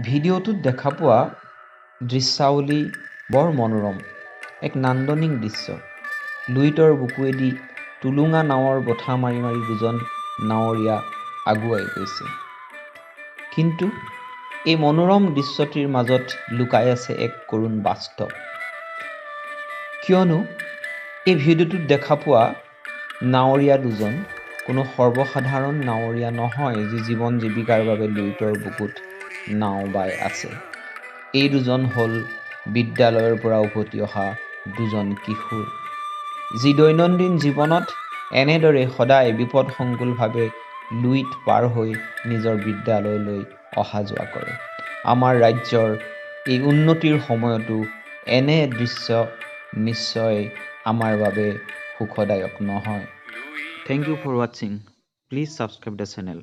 ভিডিঅ'টোত দেখা পোৱা দৃশ্যাৱলী বৰ মনোৰম। এক নান্দনিক দৃশ্য। লুইতৰ বুকুৱেদি টুলুঙা নাৱৰ বঠা মাৰি মাৰি দুজন নাৱৰীয়া আগুৱাই গৈছে। কিন্তু এই মনোৰম দৃশ্যটিৰ মাজত লুকাই আছে এক কৰুণ বাস্তৱ। কিয়নো এই ভিডিঅ'টোত দেখা পোৱা নাৱৰীয়া দুজন কোনো সৰ্বসাধাৰণ নাৱৰীয়া নহয়, যি জীৱন জীৱিকাৰ বাবে লুইতৰ বুকুত নাও বাই আছে। এই দুজন হ'ল বিদ্যালয়ৰ পৰা উভতি অহা দুজন কিশোৰ, যি দৈনন্দিন জীৱনত এনেদৰে সদায় বিপদসংকুলভাৱে লুইত পাৰ হৈ নিজৰ বিদ্যালয়লৈ অহা যোৱা কৰে। আমাৰ ৰাজ্যৰ এই উন্নতিৰ সময়তো এনে দৃশ্য নিশ্চয় আমাৰ বাবে সুখদায়ক নহয়। Thank you for watching. Please subscribe the channel.